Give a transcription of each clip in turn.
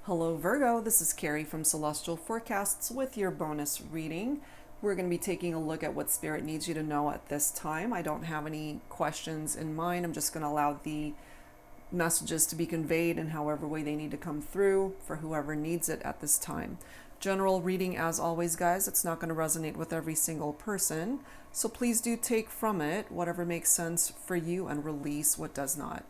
Hello Virgo, this is Carrie from Celestial Forecasts with your bonus reading. We're going to be taking a look at what Spirit needs you to know at this time. I don't have any questions in mind. I'm just going to allow the messages to be conveyed in however way they need to come through for whoever needs it at this time. General reading as always, guys. It's not going to resonate with every single person. So please do take from it whatever makes sense for you and release what does not.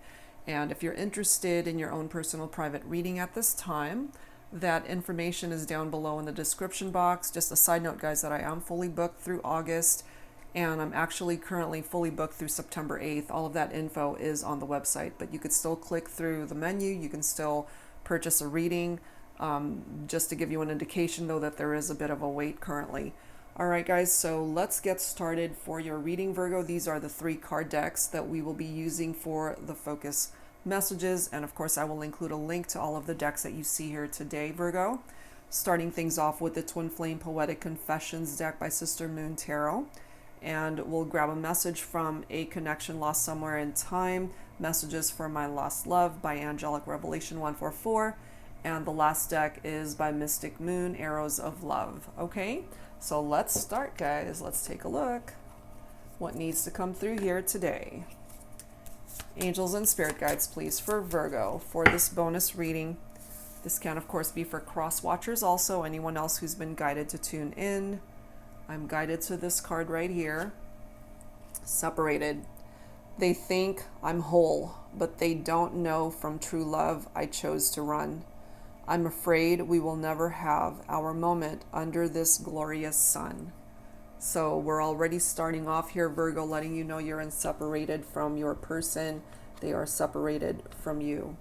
And if you're interested in your own personal private reading at this time, that information is down below in the description box. Just a side note, guys, that I am fully booked through August, and I'm actually currently fully booked through September 8th. All of that info is on the website, but you could still click through the menu. You can still purchase a reading, just to give you an indication, though, that there is a bit of a wait currently. All right, guys, so let's get started for your reading, Virgo. These are the 3 card decks that we will be using for the focus messages. And of course, I will include a link to all of the decks that you see here today, Virgo. Starting things off with the Twin Flame Poetic Confessions deck by Sister Moon Tarot. And we'll grab a message from A Connection Lost Somewhere in Time, Messages for My Lost Love by Angelic Revelation 144. And the last deck is by Mystic Moon, Arrows of Love. Okay? So let's start, guys. Let's take a look what needs to come through here today. Angels and spirit guides, please, for Virgo for this bonus reading. This can, of course, be for cross watchers also, anyone else who's been guided to tune in. I'm guided to this card right here. Separated. They think I'm whole, but they don't know from true love I chose to run. I'm afraid we will never have our moment under this glorious sun. So we're already starting off here, Virgo, letting you know you're separated from your person. They are separated from you.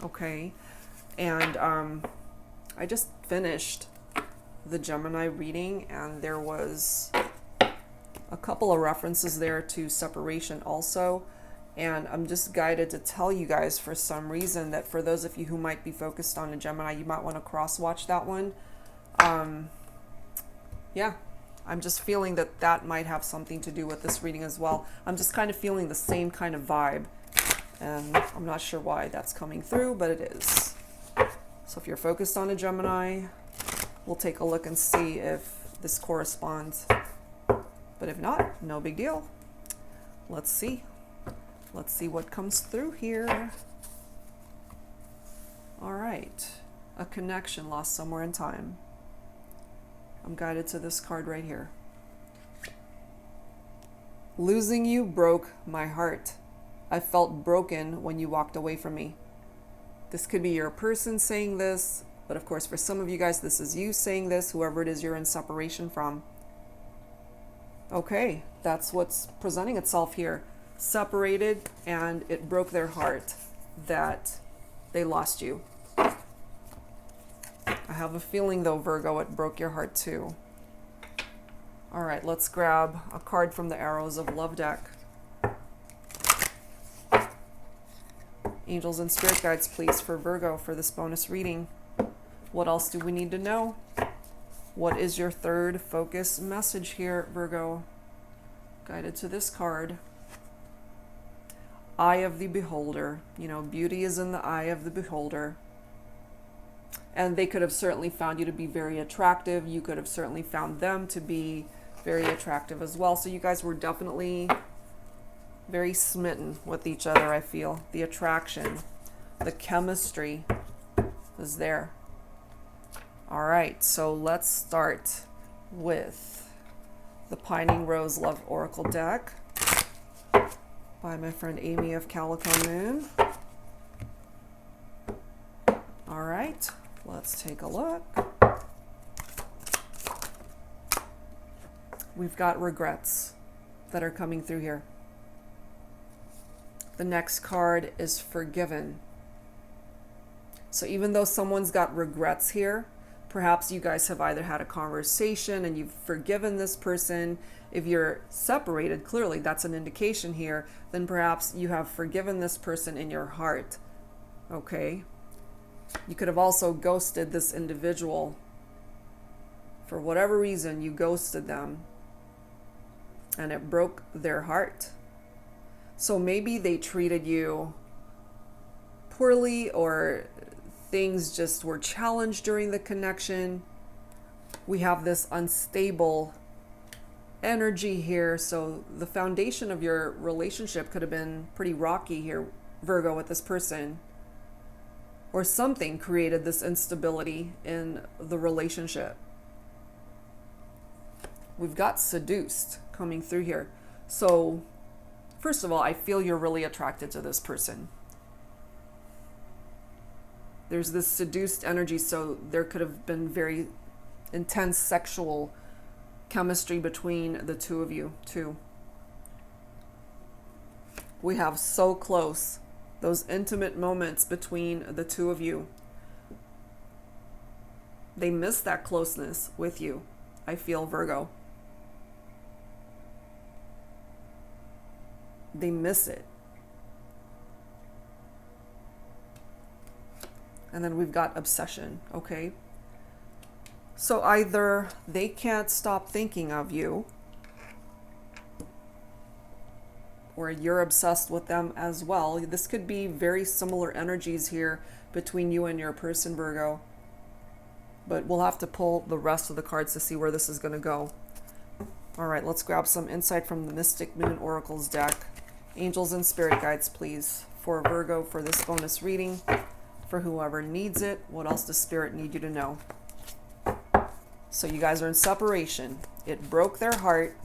Okay. And I just finished the Gemini reading, and there was a couple of references there to separation also. And I'm just guided to tell you guys for some reason that for those of you who might be focused on a Gemini, you might want to cross-watch that one. Yeah, I'm just feeling that that might have something to do with this reading as well. I'm just kind of feeling the same kind of vibe. And I'm not sure why that's coming through, but it is. So if you're focused on a Gemini, we'll take a look and see if this corresponds. But if not, no big deal. Let's see. Let's see what comes through here. All right. A connection lost somewhere in time. I'm guided to this card right here. Losing you broke my heart. I felt broken when you walked away from me. This could be your person saying this, but of course for some of you guys, this is you saying this, whoever it is you're in separation from. Okay, that's what's presenting itself here. Separated, and it broke their heart that they lost you. I have a feeling though, Virgo, it broke your heart too. All right, let's grab a card from the Arrows of Love deck. Angels and spirit guides, please, for Virgo for this bonus reading. What else do we need to know? What is your third focus message here, Virgo? Guided to this card. Eye of the beholder. You know, beauty is in the eye of the beholder. And they could have certainly found you to be very attractive. You could have certainly found them to be very attractive as well. So you guys were definitely very smitten with each other, I feel. The attraction, the chemistry is there. All right, so let's start with the Pining Rose Love Oracle deck by my friend Amy of Calico Moon. All right, let's take a look. We've got regrets that are coming through here. The next card is forgiven. So even though someone's got regrets here, perhaps you guys have either had a conversation and you've forgiven this person. If you're separated, clearly that's an indication here, then perhaps you have forgiven this person in your heart. Okay? You could have also ghosted this individual. For whatever reason, you ghosted them, and it broke their heart. So maybe they treated you poorly or things just were challenged during the connection. We have this unstable energy here. So the foundation of your relationship could have been pretty rocky here, Virgo, with this person. Or something created this instability in the relationship. We've got seduced coming through here. So, first of all, I feel you're really attracted to this person. There's this seduced energy, so there could have been very intense sexual chemistry between the two of you, too. We have so close, those intimate moments between the two of you. They miss that closeness with you, I feel, Virgo. They miss it. And then we've got obsession, okay? So either they can't stop thinking of you, or you're obsessed with them as well. This could be very similar energies here between you and your person, Virgo. But we'll have to pull the rest of the cards to see where this is going to go. All right, let's grab some insight from the Mystic Moon Oracles deck. Angels and spirit guides, please, for Virgo for this bonus reading. For whoever needs it, what else does Spirit need you to know? So you guys are in separation. It broke their heart.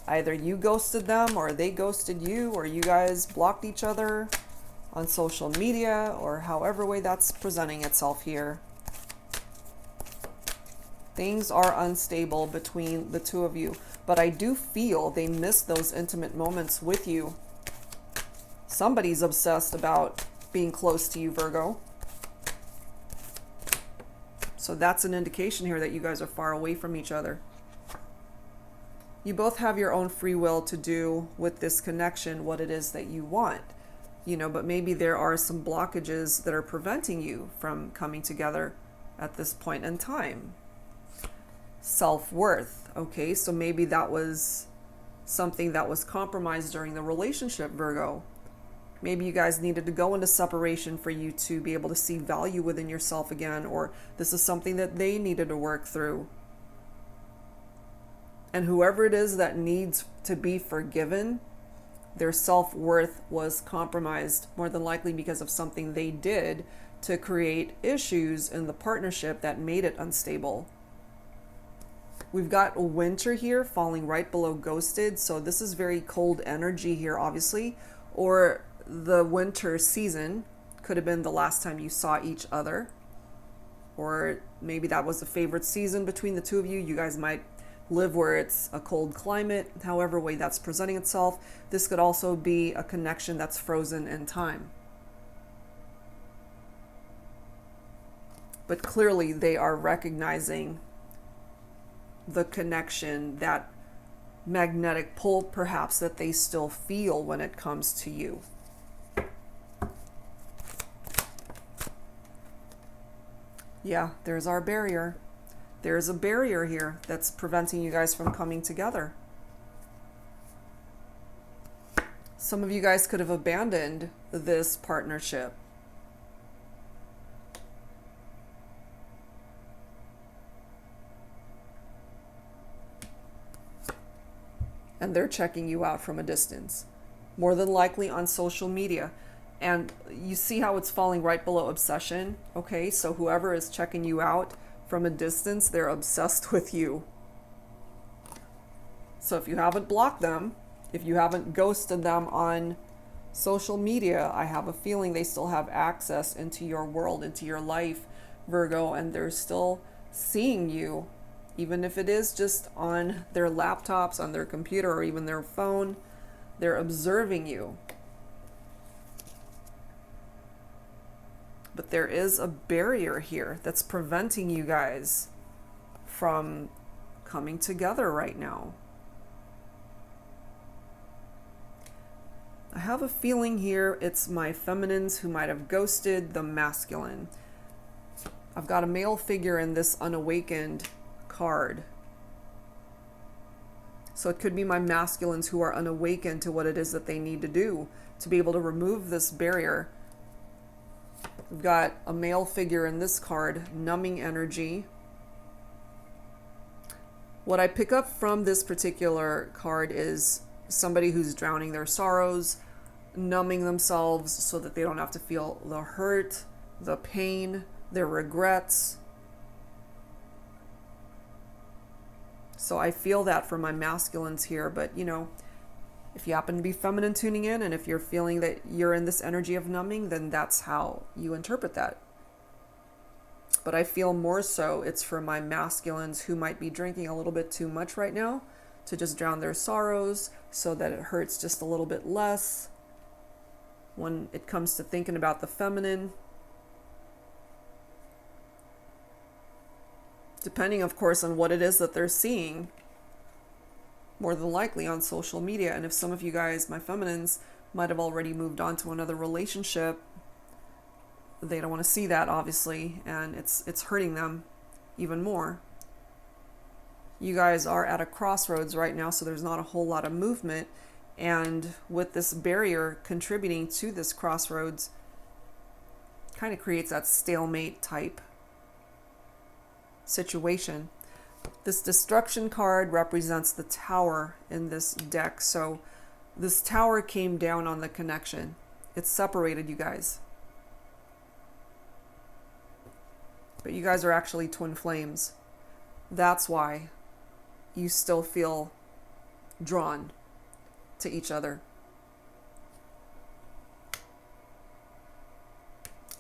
Either you ghosted them, or they ghosted you, or you guys blocked each other on social media, or however way that's presenting itself here. Things are unstable between the two of you, but I do feel they miss those intimate moments with you. Somebody's obsessed about being close to you, Virgo. So that's an indication here that you guys are far away from each other. You both have your own free will to do with this connection what it is that you want, you know, but maybe there are some blockages that are preventing you from coming together at this point in time. Self-worth, okay, so maybe that was something that was compromised during the relationship, Virgo. Maybe you guys needed to go into separation for you to be able to see value within yourself again, or this is something that they needed to work through. And whoever it is that needs to be forgiven, their self-worth was compromised, more than likely because of something they did to create issues in the partnership that made it unstable. We've got winter here falling right below ghosted, so this is very cold energy here, obviously, or the winter season could have been the last time you saw each other, or maybe that was a favorite season between the two of you. You guys might live where it's a cold climate, however way that's presenting itself. This could also be a connection that's frozen in time. But clearly they are recognizing the connection, that magnetic pull perhaps that they still feel when it comes to you. Yeah, there's our barrier. There's a barrier here that's preventing you guys from coming together. Some of you guys could have abandoned this partnership. And they're checking you out from a distance, more than likely on social media. And you see how it's falling right below obsession? Okay, so whoever is checking you out from a distance, they're obsessed with you. So if you haven't blocked them, if you haven't ghosted them on social media, I have a feeling they still have access into your world, into your life, Virgo, and they're still seeing you, even if it is just on their laptops, on their computer, or even their phone. They're observing you. But there is a barrier here that's preventing you guys from coming together right now. I have a feeling here it's my feminines who might have ghosted the masculine. I've got a male figure in this unawakened card. So it could be my masculines who are unawakened to what it is that they need to do to be able to remove this barrier. We've got a male figure in this card, numbing energy. What I pick up from this particular card is somebody who's drowning their sorrows, numbing themselves so that they don't have to feel the hurt, the pain, their regrets. So I feel that for my masculines here, but you know, if you happen to be feminine tuning in, and if you're feeling that you're in this energy of numbing, then that's how you interpret that. But I feel more so it's for my masculines who might be drinking a little bit too much right now to just drown their sorrows so that it hurts just a little bit less when it comes to thinking about the feminine. Depending, of course, on what it is that they're seeing, more than likely on social media. And if some of you guys, my feminines, might have already moved on to another relationship, they don't want to see that, obviously, and it's hurting them even more. You guys are at a crossroads right now, so there's not a whole lot of movement. And with this barrier contributing to this crossroads, kind of creates that stalemate type situation. This destruction card represents the tower in this deck. So this tower came down on the connection. It's separated you guys. But you guys are actually twin flames. That's why you still feel drawn to each other.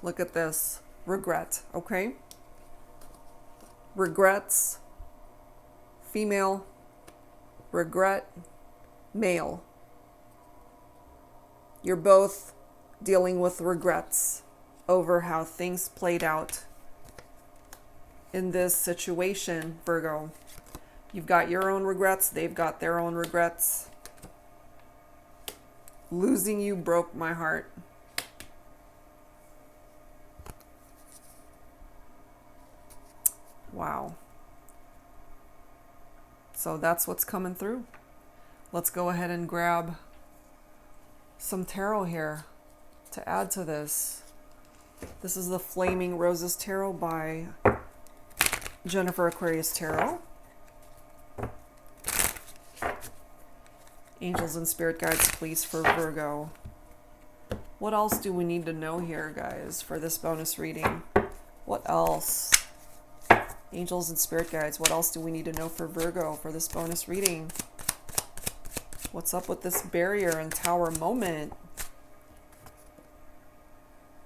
Look at this. Regret, okay? Regrets, female. Regret, male. You're both dealing with regrets over how things played out in this situation, Virgo. You've got your own regrets, they've got their own regrets. Losing you broke my heart. Wow. So that's what's coming through. Let's go ahead and grab some tarot here to add to this. This is the Flaming Roses Tarot by Jennifer Aquarius Tarot. Angels and spirit guides, please, for Virgo. What else do we need to know here, guys, for this bonus reading? What else? Angels and spirit guides, what else do we need to know for Virgo for this bonus reading? What's up with this barrier and tower moment?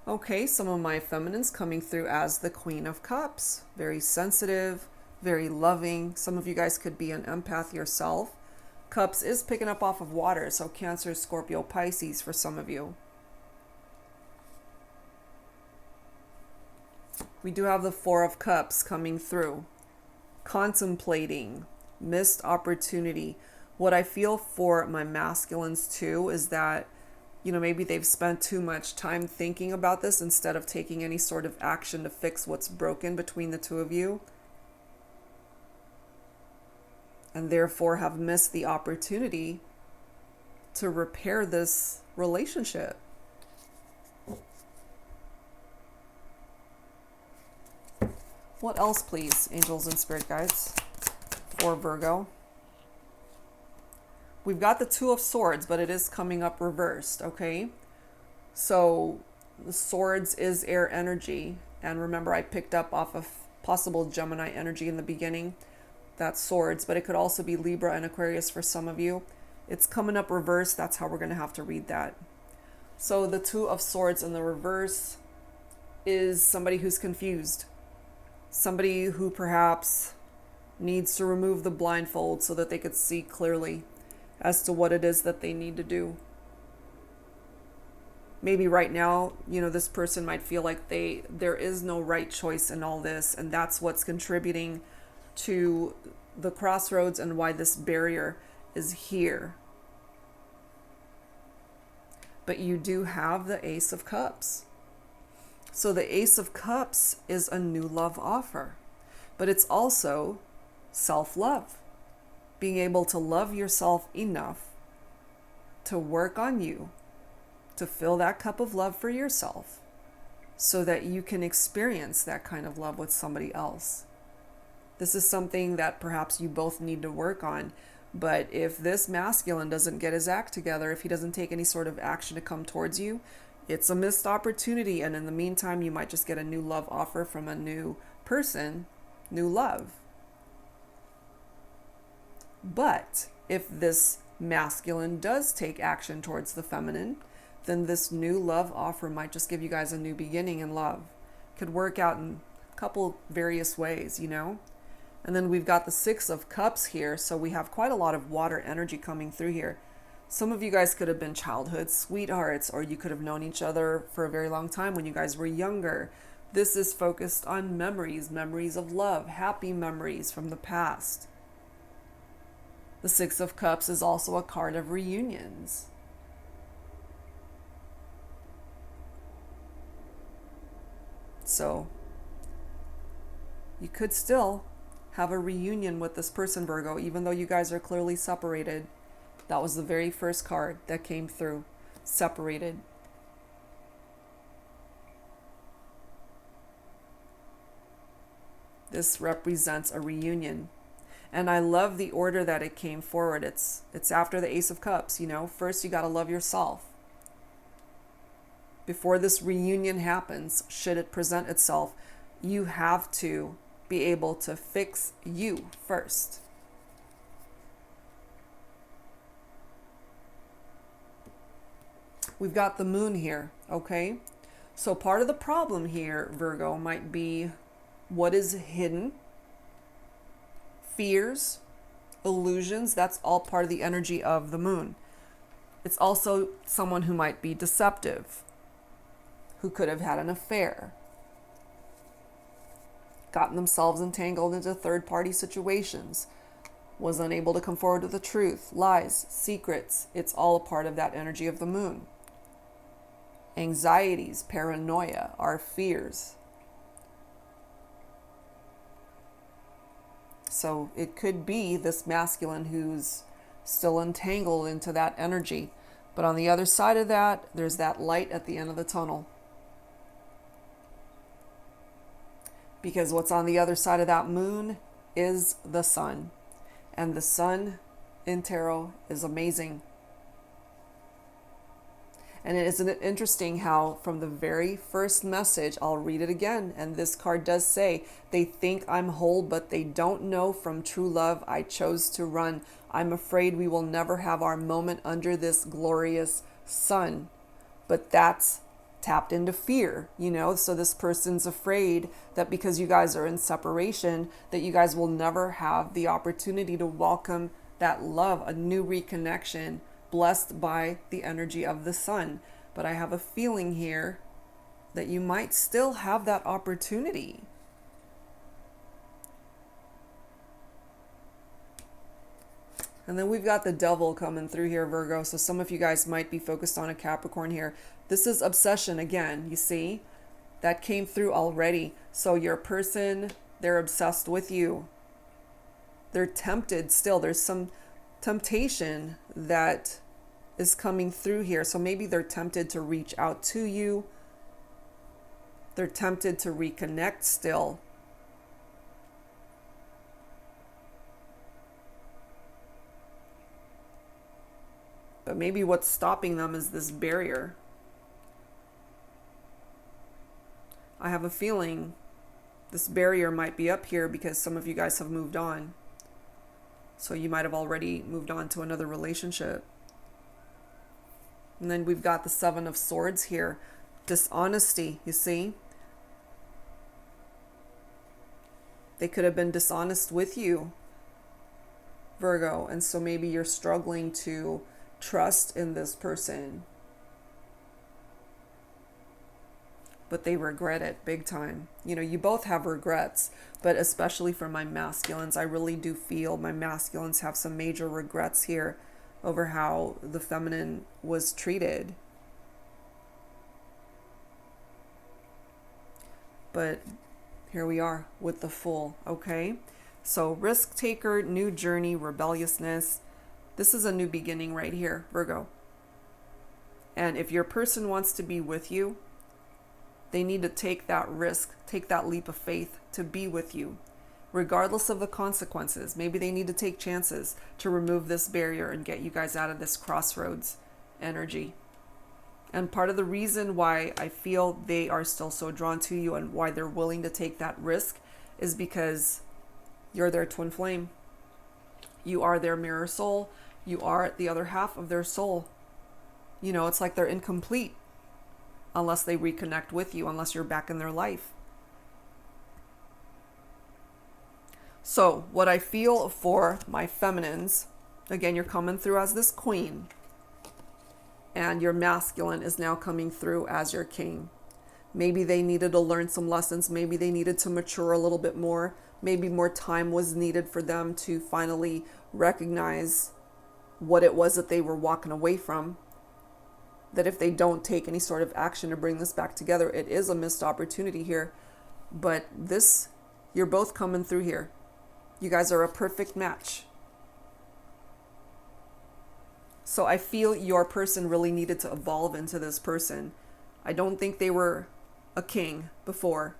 Okay, some of my feminines coming through as the Queen of Cups. Very sensitive, very loving. Some of you guys could be an empath yourself. Cups is picking up off of water, so Cancer, Scorpio, Pisces for some of you. We do have the Four of Cups coming through. Contemplating, missed opportunity. What I feel for my masculines too is that, you know, maybe they've spent too much time thinking about this instead of taking any sort of action to fix what's broken between the two of you. And therefore have missed the opportunity to repair this relationship. What else, please, angels and spirit guides, for Virgo? We've got the Two of Swords, but it is coming up reversed, okay? So the Swords is air energy. And remember, I picked up off of possible Gemini energy in the beginning. That's Swords, but it could also be Libra and Aquarius for some of you. It's coming up reversed. That's how we're going to have to read that. So the Two of Swords in the reverse is somebody who's confused. Somebody who perhaps needs to remove the blindfold so that they could see clearly as to what it is that they need to do. Maybe right now, you know, this person might feel like there is no right choice in all this, and that's what's contributing to the crossroads and why this barrier is here. But you do have the Ace of Cups. So the Ace of Cups is a new love offer, but it's also self-love. Being able to love yourself enough to work on you, to fill that cup of love for yourself, so that you can experience that kind of love with somebody else. This is something that perhaps you both need to work on. But if this masculine doesn't get his act together, if he doesn't take any sort of action to come towards you, it's a missed opportunity. And in the meantime, you might just get a new love offer from a new person, new love. But if this masculine does take action towards the feminine, then this new love offer might just give you guys a new beginning in love. Could work out in a couple various ways, you know? And then we've got the Six of Cups here, so we have quite a lot of water energy coming through here. Some of you guys could have been childhood sweethearts, or you could have known each other for a very long time when you guys were younger. This is focused on memories, memories of love, happy memories from the past. The Six of Cups is also a card of reunions. So you could still have a reunion with this person, Virgo, even though you guys are clearly separated. That was the very first card that came through, separated. This represents a reunion. And I love the order that it came forward. It's after the Ace of Cups, you know. First, you got to love yourself. Before this reunion happens, should it present itself, you have to be able to fix you first. We've got the moon here, okay? So part of the problem here, Virgo, might be what is hidden, fears, illusions. That's all part of the energy of the moon. It's also someone who might be deceptive, who could have had an affair, gotten themselves entangled into third-party situations, was unable to come forward with the truth, lies, secrets. It's all a part of that energy of the moon. Anxieties, paranoia, our fears. So it could be this masculine who's still entangled into that energy. But on the other side of that, there's that light at the end of the tunnel. Because what's on the other side of that moon is the sun. And the sun in tarot is amazing. And isn't it interesting how from the very first message, I'll read it again, and this card does say, they think I'm whole, but they don't know from true love I chose to run. I'm afraid we will never have our moment under this glorious sun. But that's tapped into fear, you know, so this person's afraid that because you guys are in separation, that you guys will never have the opportunity to welcome that love, a new reconnection, blessed by the energy of the sun. But I have a feeling here that you might still have that opportunity. And then we've got the devil coming through here, Virgo. So some of you guys might be focused on a Capricorn here. This is obsession again, you see? That came through already. So your person, they're obsessed with you. They're tempted still. There's some temptation that is coming through here. So maybe they're tempted to reach out to you. They're tempted to reconnect still. But maybe what's stopping them is this barrier. I have a feeling this barrier might be up here because some of you guys have moved on. So you might have already moved on to another relationship. And then we've got the Seven of Swords here. Dishonesty, you see? They could have been dishonest with you, Virgo. And so maybe you're struggling to trust in this person. But they regret it big time. You know, you both have regrets, but especially for my masculines, I really do feel my masculines have some major regrets here over how the feminine was treated. But here we are with the Fool, okay? So risk taker, new journey, rebelliousness. This is a new beginning right here, Virgo. And if your person wants to be with you, They need to take that risk, take that leap of faith to be with you, regardless of the consequences. Maybe they need to take chances to remove this barrier and get you guys out of this crossroads energy. And part of the reason why I feel they are still so drawn to you and why they're willing to take that risk is because you're their twin flame. You are their mirror soul. You are the other half of their soul. You know, it's like they're incomplete unless they reconnect with you, unless you're back in their life. So what I feel for my feminines, again, you're coming through as this queen, and your masculine is now coming through as your king. Maybe they needed to learn some lessons. Maybe they needed to mature a little bit more. Maybe more time was needed for them to finally recognize what it was that they were walking away from. That if they don't take any sort of action to bring this back together, it is a missed opportunity here. But this, you're both coming through here. You guys are a perfect match. So I feel your person really needed to evolve into this person. I don't think they were a king before.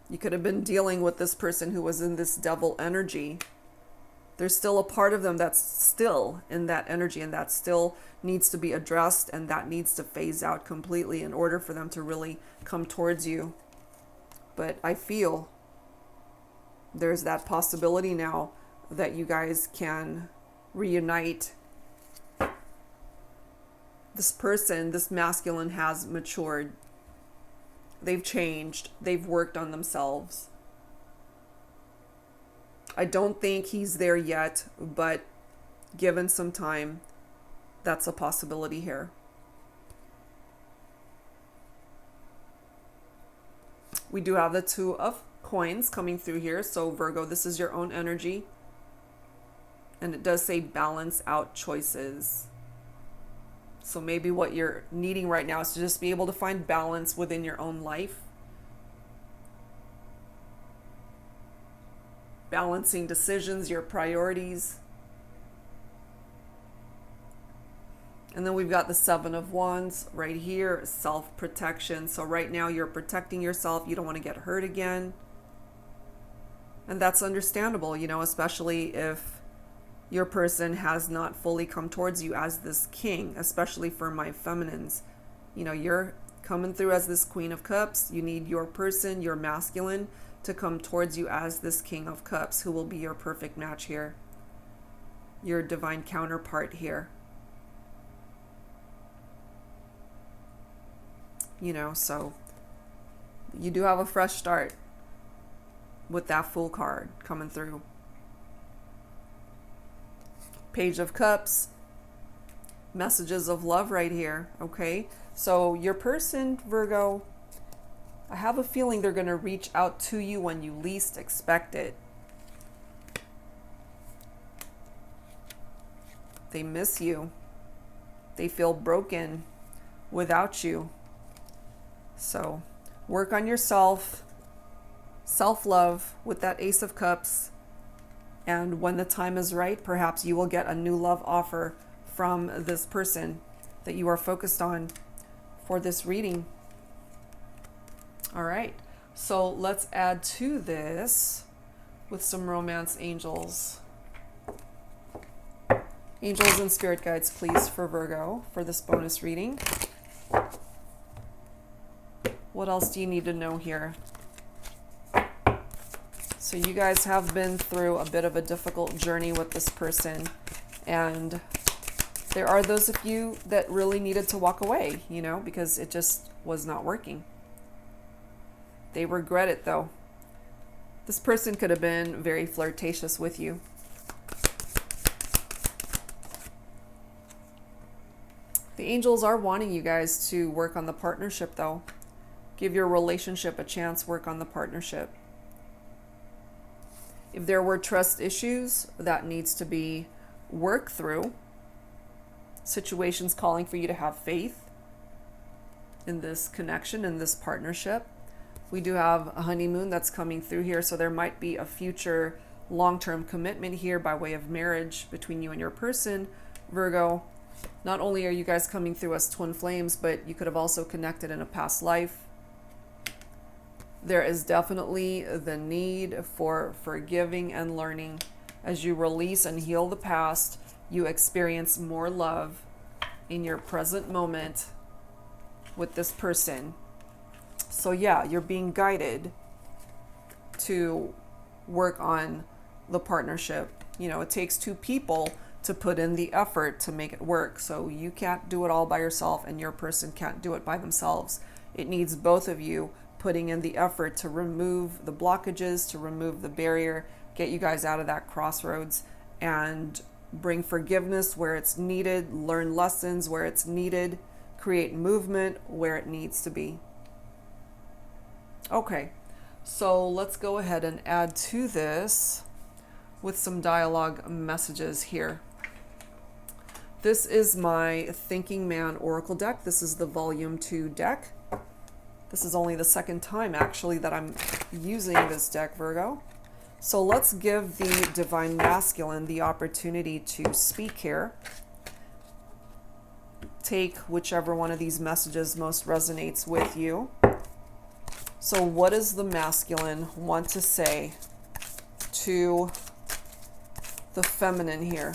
You could have been dealing with this person who was in this devil energy. There's still a part of them that's still in that energy, and that still needs to be addressed, and that needs to phase out completely in order for them to really come towards you. But I feel there's that possibility now that you guys can reunite. This person, this masculine, has matured. They've changed. They've worked on themselves. I don't think he's there yet, but given some time, that's a possibility here. We do have the Two of Coins coming through here. So Virgo, this is your own energy. And it does say balance out choices. So maybe what you're needing right now is to just be able to find balance within your own life. Balancing decisions, your priorities. And then we've got the Seven of Wands right here, self-protection. So right now you're protecting yourself. You don't want to get hurt again. And that's understandable, you know, especially if your person has not fully come towards you as this king, especially for my feminines. You know, you're coming through as this Queen of Cups. You need your person, your masculine, to come towards you as this King of Cups, who will be your perfect match here. Your divine counterpart here. You know, so you do have a fresh start with that Fool card coming through. Page of Cups, messages of love right here, okay? So your person, Virgo, I have a feeling they're going to reach out to you when you least expect it. They miss you. They feel broken without you. So work on yourself, self-love with that Ace of Cups. And when the time is right, perhaps you will get a new love offer from this person that you are focused on for this reading. All right, so let's add to this with some romance angels. Angels and spirit guides, please, for Virgo, for this bonus reading. What else do you need to know here? So you guys have been through a bit of a difficult journey with this person, and there are those of you that really needed to walk away, you know, because it just was not working. They regret it, though. This person could have been very flirtatious with you. The angels are wanting you guys to work on the partnership, though. Give your relationship a chance, work on the partnership. If there were trust issues, that needs to be worked through. Situations calling for you to have faith in this connection, in this partnership. We do have a honeymoon that's coming through here, so there might be a future long-term commitment here by way of marriage between you and your person, Virgo. Not only are you guys coming through as twin flames, but you could have also connected in a past life. There is definitely the need for forgiving and learning. As you release and heal the past, you experience more love in your present moment with this person. So yeah, you're being guided to work on the partnership. You know, it takes two people to put in the effort to make it work. So you can't do it all by yourself, and your person can't do it by themselves. It needs both of you putting in the effort to remove the blockages, to remove the barrier, get you guys out of that crossroads, and bring forgiveness where it's needed, learn lessons where it's needed, create movement where it needs to be. Okay, so let's go ahead and add to this with some dialogue messages here. This is my Thinking Man Oracle deck. This is the Volume 2 deck. This is only the second time, actually, that I'm using this deck, Virgo. So let's give the Divine Masculine the opportunity to speak here. Take whichever one of these messages most resonates with you. So what does the masculine want to say to the feminine here?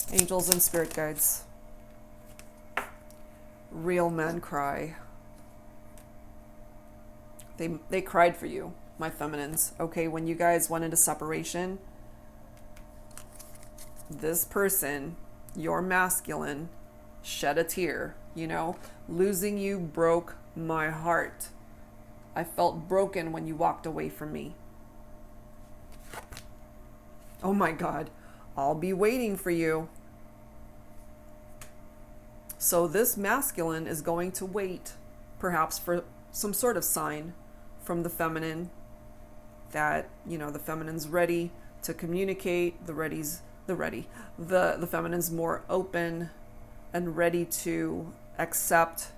Angels and spirit guides. Real men cry. They cried for you, my feminines. Okay, when you guys went into separation, this person, your masculine, shed a tear. You know, losing you broke my heart. I felt broken when you walked away from me. Oh my God, I'll be waiting for you. So this masculine is going to wait, perhaps for some sort of sign from the feminine that, you know, the feminine's ready to communicate, the feminine's more open and ready to accept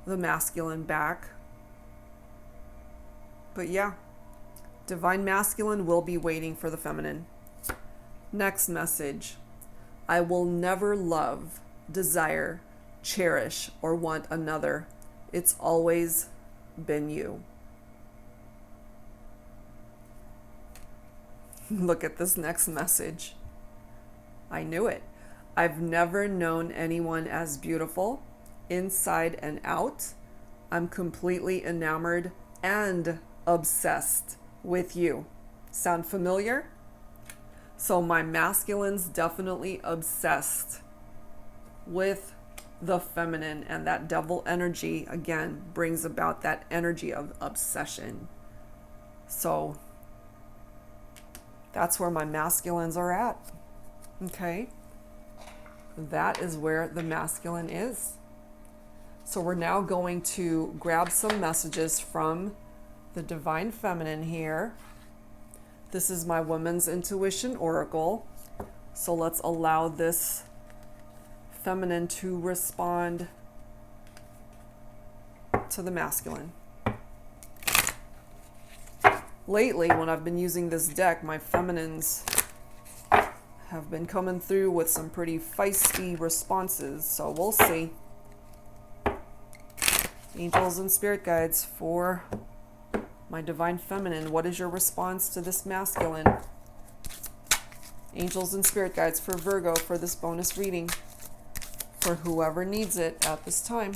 the masculine back. But yeah, Divine Masculine will be waiting for the feminine. Next message. I will never love, desire, cherish, or want another. It's always been you. Look at this next message. I knew it. I've never known anyone as beautiful, inside and out. I'm completely enamored and obsessed with you. Sound familiar? So my masculine's definitely obsessed with the feminine, and that devil energy again brings about that energy of obsession. So that's where my masculines are at. Okay, that is where the masculine is. So we're now going to grab some messages from the Divine Feminine here. This is my Women's Intuition Oracle. So let's allow this feminine to respond to the masculine. Lately, when I've been using this deck, my feminines have been coming through with some pretty feisty responses, so we'll see. Angels and spirit guides for my Divine Feminine, what is your response to this masculine? Angels and spirit guides for Virgo for this bonus reading, for whoever needs it at this time.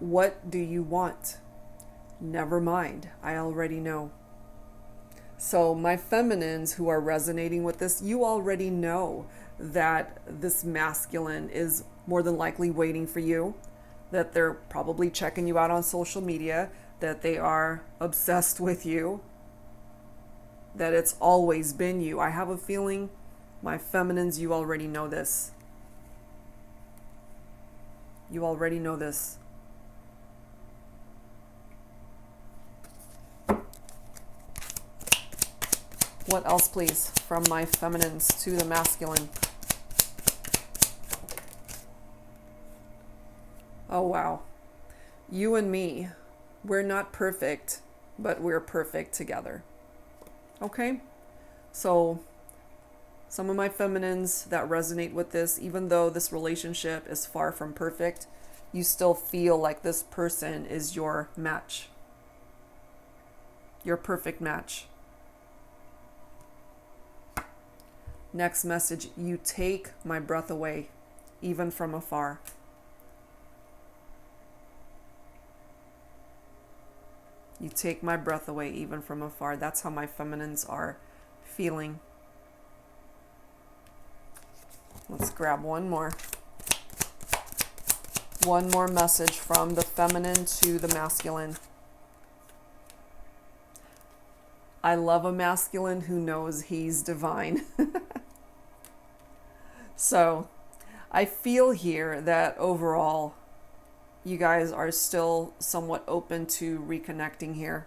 What do you want? Never mind, I already know. So my feminines who are resonating with this, you already know that this masculine is more than likely waiting for you, that they're probably checking you out on social media, that they are obsessed with you, that it's always been you. I have a feeling, my feminines, you already know this. You already know this. What else, please, from my feminines to the masculine? Oh, wow. You and me, we're not perfect, but we're perfect together. Okay? So, some of my feminines that resonate with this, even though this relationship is far from perfect, you still feel like this person is your match. Your perfect match. Next message, you take my breath away, even from afar. You take my breath away, even from afar. That's how my feminines are feeling. Let's grab one more. One more message from the feminine to the masculine. I love a masculine who knows he's divine. So, I feel here that overall, you guys are still somewhat open to reconnecting here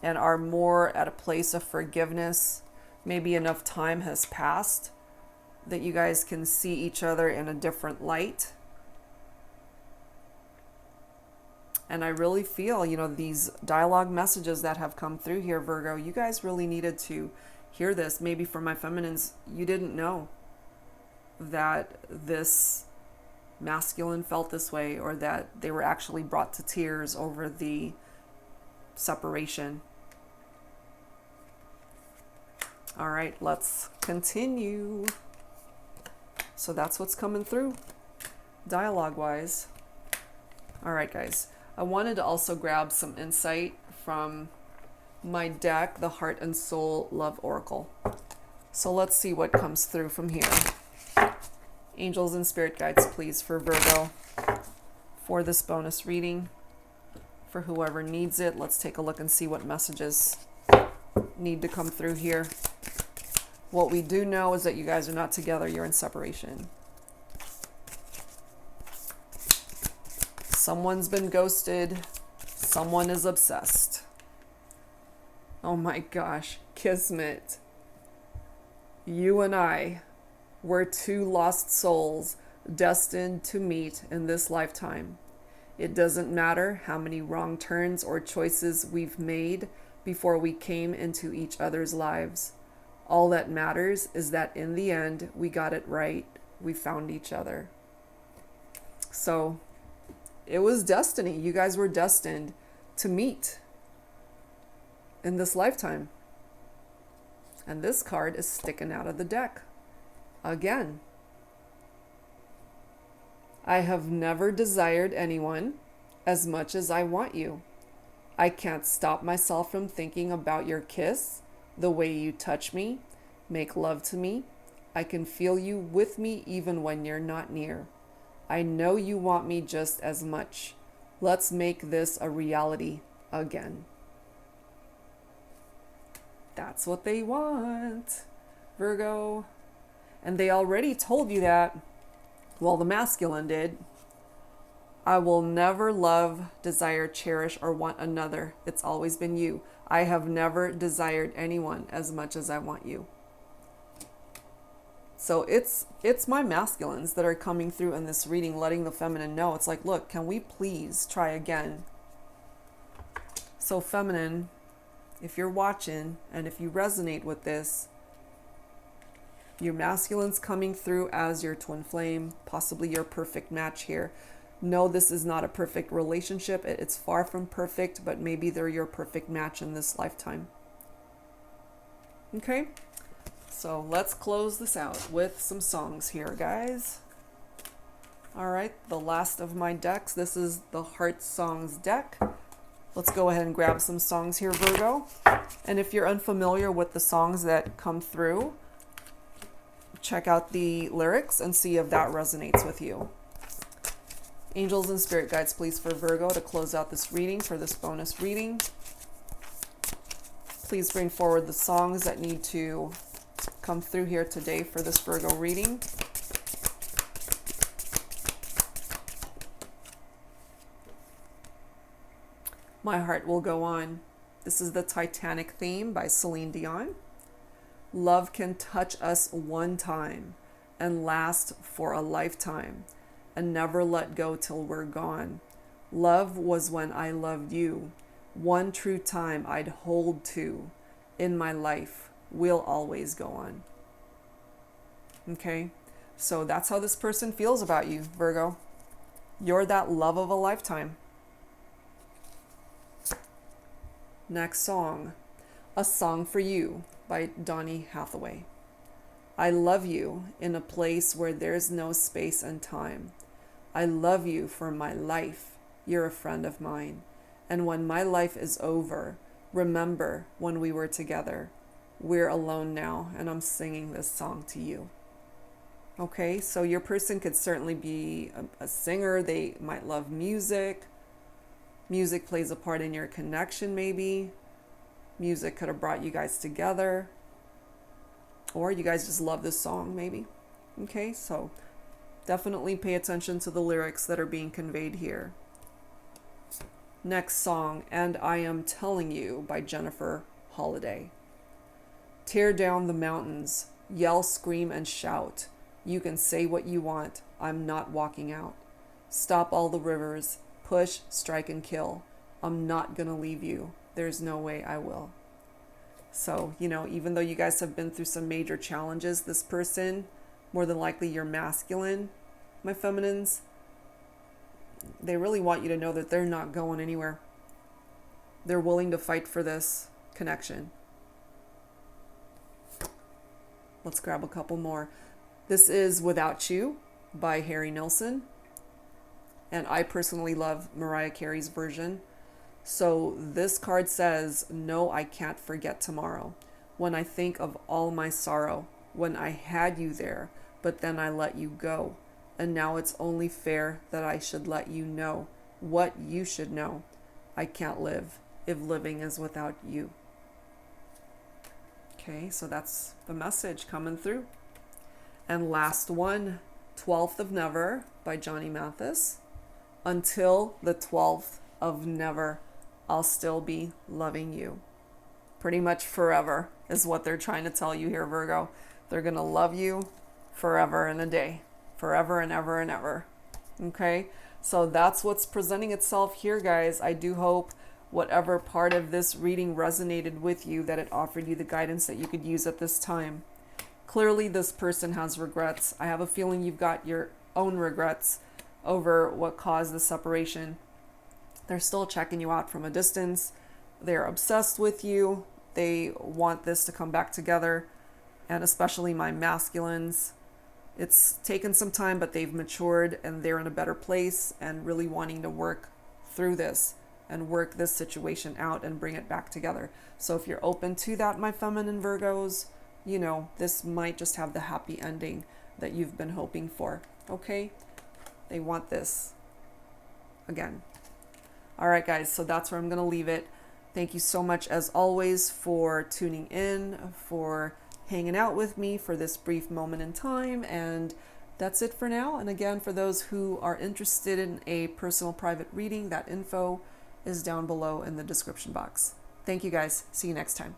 and are more at a place of forgiveness. Maybe enough time has passed that you guys can see each other in a different light. And I really feel, these dialogue messages that have come through here, Virgo, you guys really needed to hear this. Maybe for my feminines, you didn't know that this masculine felt this way, or that they were actually brought to tears over the separation. All right, let's continue. So that's what's coming through dialogue-wise. All right, guys. I wanted to also grab some insight from my deck, the Heart and Soul Love Oracle. So let's see what comes through from here. Angels and spirit guides, please, for Virgo, for this bonus reading. For whoever needs it, let's take a look and see what messages need to come through here. What we do know is that you guys are not together, you're in separation. Someone's been ghosted. Someone is obsessed. Oh my gosh, Kismet. You and I were two lost souls destined to meet in this lifetime. It doesn't matter how many wrong turns or choices we've made before we came into each other's lives. All that matters is that in the end, we got it right. We found each other. So, it was destiny. You guys were destined to meet in this lifetime. And this card is sticking out of the deck. Again. I have never desired anyone as much as I want you. I can't stop myself from thinking about your kiss, the way you touch me, make love to me. I can feel you with me even when you're not near. I know you want me just as much. Let's make this a reality again. That's what they want, Virgo. And they already told you that. Well, the masculine did. I will never love, desire, cherish, or want another. It's always been you. I have never desired anyone as much as I want you. So it's my masculines that are coming through in this reading, letting the feminine know. It's like, look, can we please try again? So feminine, if you're watching and if you resonate with this, your masculine's coming through as your twin flame, possibly your perfect match here. No, this is not a perfect relationship. It's far from perfect, but maybe they're your perfect match in this lifetime. Okay? So let's close this out with some songs here, guys. All right, the last of my decks. This is the Heart Songs deck. Let's go ahead and grab some songs here, Virgo. And if you're unfamiliar with the songs that come through, check out the lyrics and see if that resonates with you. Angels and spirit guides, please, for Virgo to close out this reading, for this bonus reading. Please bring forward the songs that need to come through here today for this Virgo reading. My Heart Will Go On. This is the Titanic theme by Celine Dion. Love can touch us one time and last for a lifetime. and never let go till we're gone. Love was when I loved you. One true time I'd hold to. In my life, we'll always go on. Okay, so that's how this person feels about you, Virgo. You're that love of a lifetime. Next song, A Song for You by Donna Hathaway. I love you in a place where there's no space and time. I love you for my life. You're a friend of mine. And when my life is over, remember when we were together. We're alone now, and I'm singing this song to you. Okay, so your person could certainly be a singer. They might love music. Music plays a part in your connection, maybe. Music could have brought you guys together. Or you guys just love this song, maybe. Okay, so definitely pay attention to the lyrics that are being conveyed here. Next song, And I Am Telling You by Jennifer Holiday. Tear down the mountains, yell, scream, and shout. You can say what you want. I'm not walking out. Stop all the rivers. Push, strike, and kill. I'm not gonna leave you. There's no way I will. So, even though you guys have been through some major challenges, this person, more than likely you're masculine, my feminines, they really want you to know that they're not going anywhere. They're willing to fight for this connection. Let's grab a couple more. This is Without You by Harry Nilsson. And I personally love Mariah Carey's version. So this card says, no, I can't forget tomorrow. When I think of all my sorrow, when I had you there, but then I let you go. And now it's only fair that I should let you know what you should know. I can't live if living is without you. Okay, so that's the message coming through. And last one, 12th of Never by Johnny Mathis. Until the 12th of Never, I'll still be loving you. Pretty much forever is what they're trying to tell you here, Virgo. They're going to love you forever and a day. Forever and ever and ever. Okay? So that's what's presenting itself here, guys. I do hope whatever part of this reading resonated with you, that it offered you the guidance that you could use at this time. Clearly, this person has regrets. I have a feeling you've got your own regrets over what caused the separation. They're still checking you out from a distance. They're obsessed with you. They want this to come back together. And especially my masculines. It's taken some time, but they've matured and they're in a better place and really wanting to work through this and work this situation out and bring it back together. So if you're open to that, my feminine Virgos, this might just have the happy ending that you've been hoping for. Okay? They want this again. All right, guys, so that's where I'm going to leave it. Thank you so much, as always, for tuning in, for hanging out with me for this brief moment in time. And that's it for now. And again, for those who are interested in a personal private reading, that info is down below in the description box. Thank you, guys. See you next time.